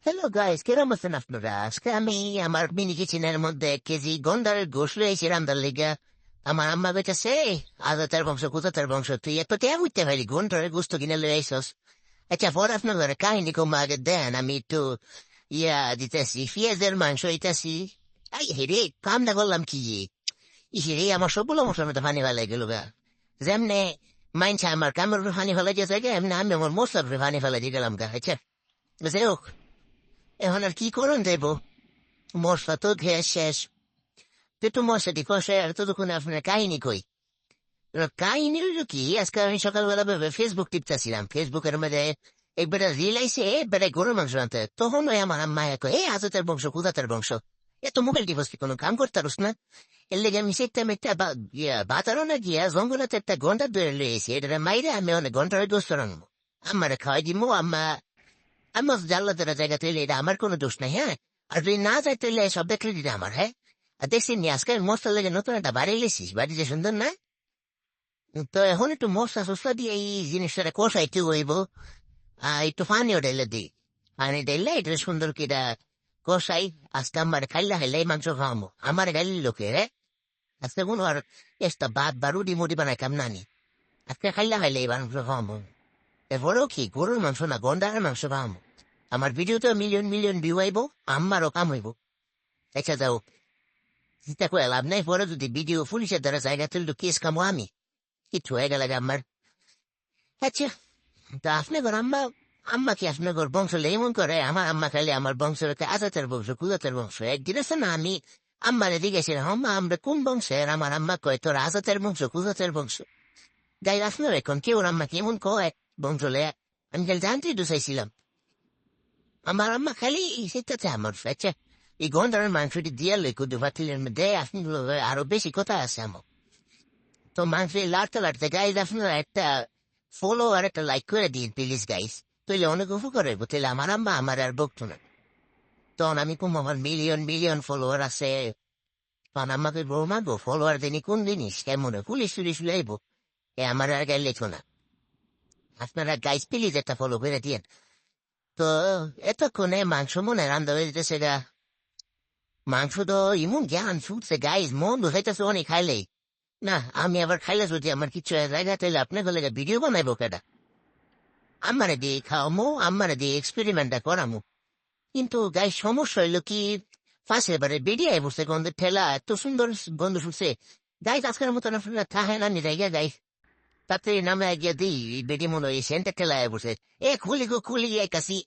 Hello guys, কিরম আছেন আপনারা? আজকে আমি আমার মিনি কিচেনের মধ্যে 1 কেজি গন্ডারের গোশ লইছি রান্দার লিগা। আমার আম্মা বেটাছে, আদাতার বংশ কুতাতার বংশ, তুই এত টেয়া উঠতে পারি গন্ডারের গোস্ত কিনে লই আইসস। আচ্ছা, পর আপনার কাহিনী কম আগে দেন, আমি একটু দিতেছি, পেঁয়াজের মাংস ইতাছি। আই হেরে, কাম না করলাম কি? ইহেরে, আমার সবগুলো মশলার মধ্যে পানি ফেলাই গেল গা। যেমনে মাইনছে আমার কামের উপরে পানি ফেলাই দিয়েছে গে, এমনি আমি আমার মশলার উপরে পানি ফেলাই দিয়ে গেলাম গা। আচ্ছা, যাই হোক, এখন আর কি করুন দেব? মশলা তো গ্যাস শেষ। পেটু মশলা দি কষে আর ততক্ষণ আপনার কাহিনী কই। কাহিনী হইল কি, আজকে আমি সকালবেলা ভেবে ফেসবুক টিপতেছিলাম, ফেসবুকের মধ্যে একবার রিল আইসে বেড়ে গরুর মাংস আনতে, তখন ওই আমার আম্মা কয়, এই আজতের বংশ কুদাতের বংশ, এত মোবাইল টিপস কোনো কাম করতে পারুস না? এর লেগে আমি সেটা একটা বাতারও না গিয়া জঙ্গলাতে একটা ঘন্টা ধরে লইয়েছি, এটা মাইরে আমি অনেক ঘন্টার দোষ রাখবো। আমার খাওয়াই দিমু। আম্মা জানলা তারা জায়গা তৈরি, এটা আমার কোনো দোষ নাই, হ্যাঁ। আর যদি না যাই তাহলে সব দেখলে দিতে আমার, হ্যাঁ। আর দেখছি নি আজকে মশলা লেগে নতুন একটা বাড়ি লেছিস, বাড়ি যে সুন্দর না? তো এখন একটু মশলা টসলা দিয়ে এই জিনিসটা কষাইতে হইব। একটু পানিও ঢেলে দিই, পানি ঢেলে এটা সুন্দর কিটা কষাই। আজকে আমার খাইলা খাইলে এই মাংস খাওয়াবো, আমার গাইলি লোকে, হ্যাঁ। আজকে কোনো আর এসটা ভাত বা রুটি মুটি বানাই কাম নানি, আজকে খাইলা খাইলে এই মাংস খাওয়াবো। এরপরেও কি গরুর মাংস না গন্ডারের মাংস খাওয়াবো। আমার ভিডিওতে মিলিয়ন মিলিয়ন ভিউ আইব, আমারও কাম হইব। আচ্ছা যাও, চিন্তা করে লাভ নাই, পরে যদি ভিডিও পুলিশের দ্বারা জায়গা তুললো কেস কামো আমি, কিচ্ছু হয়ে গেল আমার। আচ্ছা, তা আপনার আম্মা, আম্মা কি আপনার বংশ এমন করে? আমার আম্মা খাইলে আমার বংশ আজাতের বংশ কুদাতের বংশ। একদিন আছে না, আমি আম্মারে জিজ্ঞাসা, আম্মা আমরা কোন বংশের? আমার আম্মা কয় তোর আজাতের বংশ কুদাতের বংশ। গাই আপনার এখন কেউ আম্মা কেমন কয় বংশ লে? আমি গেল জানতেই চাইছিলাম। আমার আম্মা খালি সেটাতে আমার আচ্ছা, এই গন্ডারের মাংসটি দিয়ে কুদু পাতিলের মধ্যে আপনি আরো বেশি কথা আছে আমার। তো মাংস লাড়তে লাড়তে গাইজ আপনারা একটা ফলো আর একটা লাইক করে দিন প্লিজ গাইজ, তাইলে অনেক উপকার হইব। তাহলে আমার আম্মা আমার আর বকতো না। তখন আমি কম আমার মিলিয়ন মিলিয়ন ফলোয়ার আছে, তখন আমাকে বৌমা গো ফলোয়ার দিনই কোন জিনিস কেমন পুলিশ টুলিশ লাইব, এ আমার আর গাইলে লেখো না। আপনারা গাইজ প্লিজ একটা ফলো করে দিন। তো এতক্ষণে মাংস মনে রান্না হয়ে যেতেছে গা। মাংস তো ইমন জ্ঞান ছুটছে গাইজ, মন বুঝাইতেছে অনেক খাইলেই। না, আমি আবার খাইলে যদি আমার কিছু জায়গা তাইলে আপনার গলে ভিডিও বানাইবো কেটা? আমারে দিয়ে খাওয়ামো, আমারে দিয়ে এক্সপেরিমেন্টটা করামো। কিন্তু গাই সমস্যা হইলো কি, ফাঁসে এবারে বেরিয়ে বসে গন্ধের ঠেলা, এত সুন্দর গন্ধ শুনছে। গাই আজকের মতন আপনারা থাহে না নিরাইয়া গাই, তাতে নামে গিয়ে দিই বেরিয়ে মনে হয় সেন্টার ঠেলায় বসে। এ খুলি গো খুলি, এই কাশি।